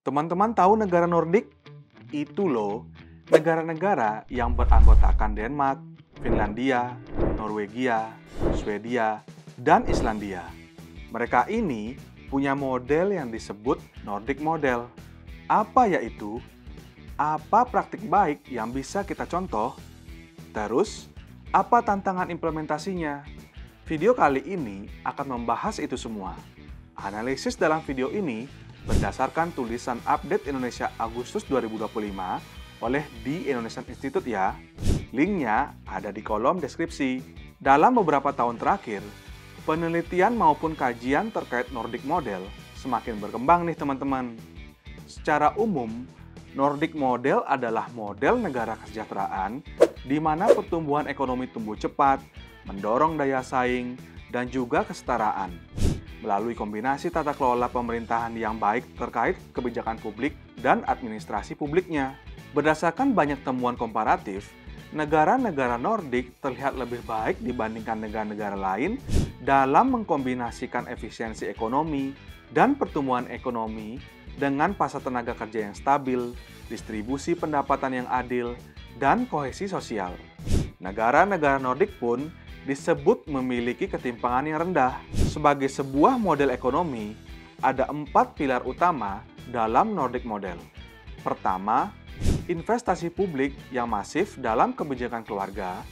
Teman-teman tahu negara Nordik? Itu loh, negara-negara yang beranggotakan Denmark, Finlandia, Norwegia, Swedia, dan Islandia. Mereka ini punya model yang disebut Nordic Model. Apa yaitu? Apa praktik baik yang bisa kita contoh? Terus, apa tantangan implementasinya? Video kali ini akan membahas itu semua. Analisis dalam video ini berdasarkan tulisan Update Indonesia Agustus 2025 oleh The Indonesian Institute ya. Linknya ada di kolom deskripsi. Dalam beberapa tahun terakhir, penelitian maupun kajian terkait Nordic Model semakin berkembang nih teman-teman. Secara umum, Nordic Model adalah model negara kesejahteraan di mana pertumbuhan ekonomi tumbuh cepat, mendorong daya saing, dan juga kesetaraan. Melalui kombinasi tata kelola pemerintahan yang baik terkait kebijakan publik dan administrasi publiknya. Berdasarkan banyak temuan komparatif, negara-negara Nordik terlihat lebih baik dibandingkan negara-negara lain dalam mengkombinasikan efisiensi ekonomi dan pertumbuhan ekonomi dengan pasar tenaga kerja yang stabil, distribusi pendapatan yang adil, dan kohesi sosial. Negara-negara Nordik pun disebut memiliki ketimpangan yang rendah. Sebagai sebuah model ekonomi, ada 4 pilar utama dalam Nordic Model. Pertama, investasi publik yang masif dalam kebijakan keluarga,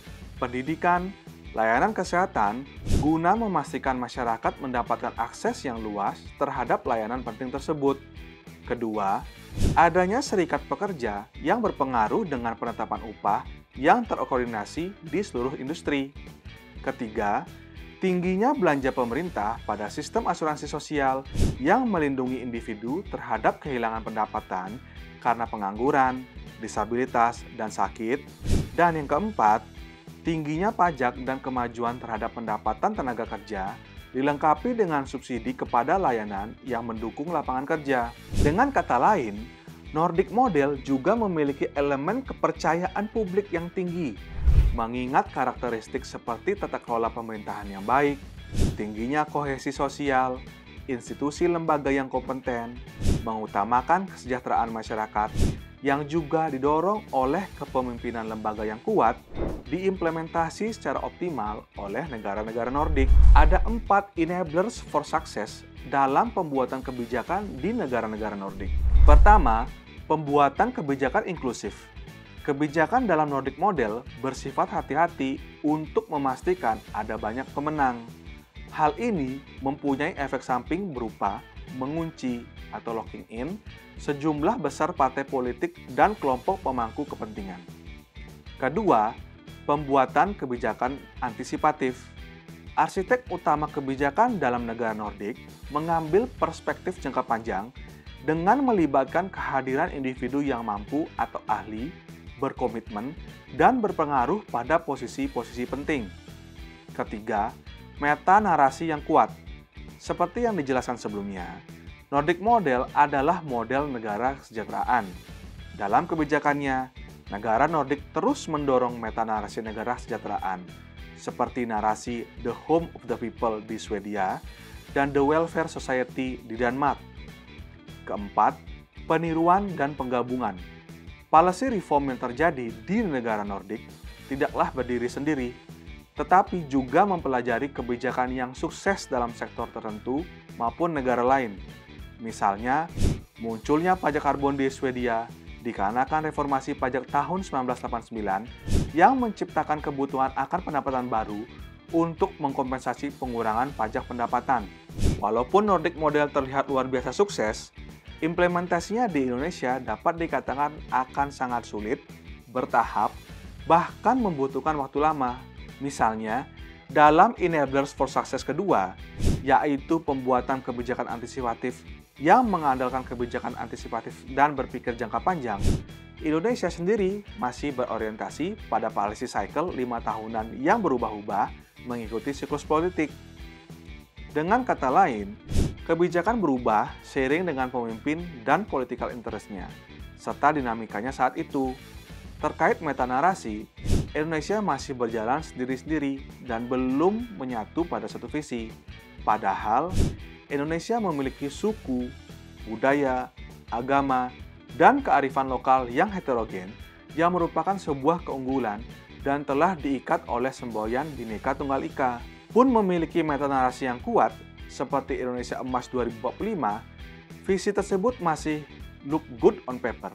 pendidikan, layanan kesehatan, guna memastikan masyarakat mendapatkan akses yang luas terhadap layanan penting tersebut. Kedua, adanya serikat pekerja yang berpengaruh dengan penetapan upah yang terkoordinasi di seluruh industri. Ketiga, tingginya belanja pemerintah pada sistem asuransi sosial yang melindungi individu terhadap kehilangan pendapatan karena pengangguran, disabilitas, dan sakit. Dan yang keempat, tingginya pajak dan kemajuan terhadap pendapatan tenaga kerja dilengkapi dengan subsidi kepada layanan yang mendukung lapangan kerja. Dengan kata lain, Nordic Model juga memiliki elemen kepercayaan publik yang tinggi, mengingat karakteristik seperti tata kelola pemerintahan yang baik, tingginya kohesi sosial, institusi lembaga yang kompeten, mengutamakan kesejahteraan masyarakat, yang juga didorong oleh kepemimpinan lembaga yang kuat, diimplementasi secara optimal oleh negara-negara Nordik. Ada 4 enablers for success dalam pembuatan kebijakan di negara-negara Nordik. Pertama, pembuatan kebijakan inklusif. Kebijakan dalam Nordic Model bersifat hati-hati untuk memastikan ada banyak pemenang. Hal ini mempunyai efek samping berupa mengunci atau locking in sejumlah besar partai politik dan kelompok pemangku kepentingan. Kedua, pembuatan kebijakan antisipatif. Arsitek utama kebijakan dalam negara Nordik mengambil perspektif jangka panjang dengan melibatkan kehadiran individu yang mampu atau ahli, berkomitmen, dan berpengaruh pada posisi-posisi penting. Ketiga, meta-narasi yang kuat. Seperti yang dijelaskan sebelumnya, Nordic Model adalah model negara kesejahteraan. Dalam kebijakannya, negara Nordik terus mendorong meta-narasi negara kesejahteraan, seperti narasi The Home of the People di Swedia dan The Welfare Society di Denmark. Keempat, peniruan dan penggabungan. Policy reform yang terjadi di negara Nordik tidaklah berdiri sendiri, tetapi juga mempelajari kebijakan yang sukses dalam sektor tertentu maupun negara lain. Misalnya, munculnya pajak karbon di Swedia dikarenakan reformasi pajak tahun 1989 yang menciptakan kebutuhan akan pendapatan baru untuk mengkompensasi pengurangan pajak pendapatan. Walaupun Nordic Model terlihat luar biasa sukses, implementasinya di Indonesia dapat dikatakan akan sangat sulit, bertahap, bahkan membutuhkan waktu lama. Misalnya, dalam enablers for success kedua, yaitu pembuatan kebijakan antisipatif yang mengandalkan kebijakan antisipatif dan berpikir jangka panjang, Indonesia sendiri masih berorientasi pada policy cycle 5 tahunan yang berubah-ubah mengikuti siklus politik. Dengan kata lain, kebijakan berubah seiring dengan pemimpin dan political interest-nya, serta dinamikanya saat itu. Terkait metanarasi, Indonesia masih berjalan sendiri-sendiri dan belum menyatu pada satu visi. Padahal, Indonesia memiliki suku, budaya, agama, dan kearifan lokal yang heterogen yang merupakan sebuah keunggulan dan telah diikat oleh semboyan Bhinneka Tunggal Ika. Pun memiliki metanarasi yang kuat seperti Indonesia Emas 2045, visi tersebut masih look good on paper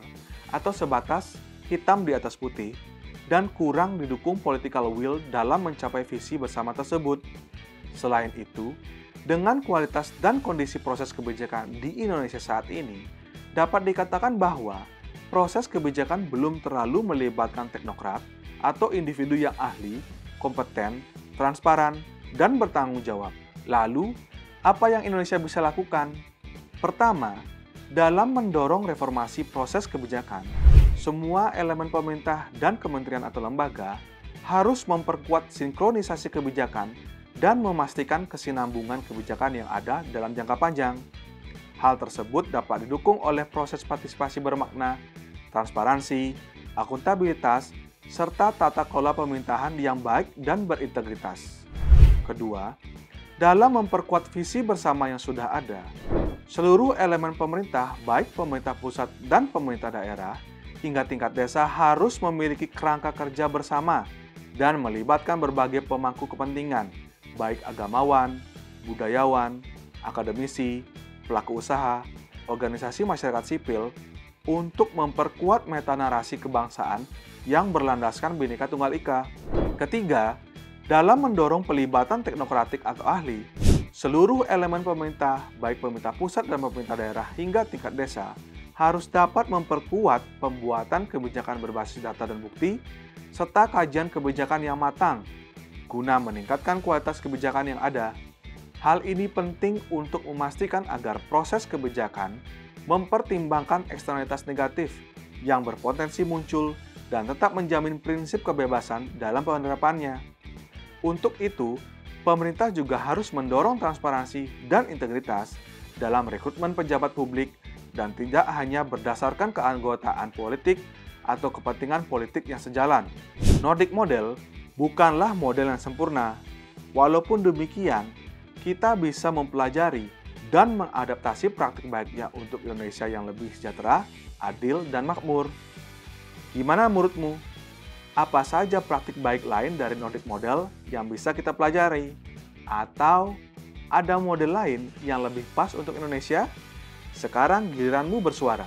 atau sebatas hitam di atas putih dan kurang didukung political will dalam mencapai visi bersama tersebut. Selain itu, dengan kualitas dan kondisi proses kebijakan di Indonesia saat ini, dapat dikatakan bahwa proses kebijakan belum terlalu melibatkan teknokrat atau individu yang ahli, kompeten, transparan, dan bertanggung jawab. Lalu, apa yang Indonesia bisa lakukan? Pertama, dalam mendorong reformasi proses kebijakan, semua elemen pemerintah dan kementerian atau lembaga harus memperkuat sinkronisasi kebijakan dan memastikan kesinambungan kebijakan yang ada dalam jangka panjang. Hal tersebut dapat didukung oleh proses partisipasi bermakna, transparansi, akuntabilitas, serta tata kelola pemerintahan yang baik dan berintegritas. Kedua, dalam memperkuat visi bersama yang sudah ada, seluruh elemen pemerintah, baik pemerintah pusat dan pemerintah daerah, hingga tingkat desa harus memiliki kerangka kerja bersama dan melibatkan berbagai pemangku kepentingan, baik agamawan, budayawan, akademisi, pelaku usaha, organisasi masyarakat sipil, untuk memperkuat metanarasi kebangsaan yang berlandaskan Bhinneka Tunggal Ika. Ketiga, dalam mendorong pelibatan teknokratik atau ahli, seluruh elemen pemerintah, baik pemerintah pusat dan pemerintah daerah hingga tingkat desa, harus dapat memperkuat pembuatan kebijakan berbasis data dan bukti, serta kajian kebijakan yang matang, guna meningkatkan kualitas kebijakan yang ada. Hal ini penting untuk memastikan agar proses kebijakan mempertimbangkan eksternalitas negatif yang berpotensi muncul dan tetap menjamin prinsip kebebasan dalam penerapannya. Untuk itu, pemerintah juga harus mendorong transparansi dan integritas dalam rekrutmen pejabat publik dan tidak hanya berdasarkan keanggotaan politik atau kepentingan politik yang sejalan. Nordic Model bukanlah model yang sempurna. Walaupun demikian, kita bisa mempelajari dan mengadaptasi praktik baiknya untuk Indonesia yang lebih sejahtera, adil, dan makmur. Gimana menurutmu? Apa saja praktik baik lain dari Nordic Model yang bisa kita pelajari? Atau ada model lain yang lebih pas untuk Indonesia? Sekarang giliranmu bersuara.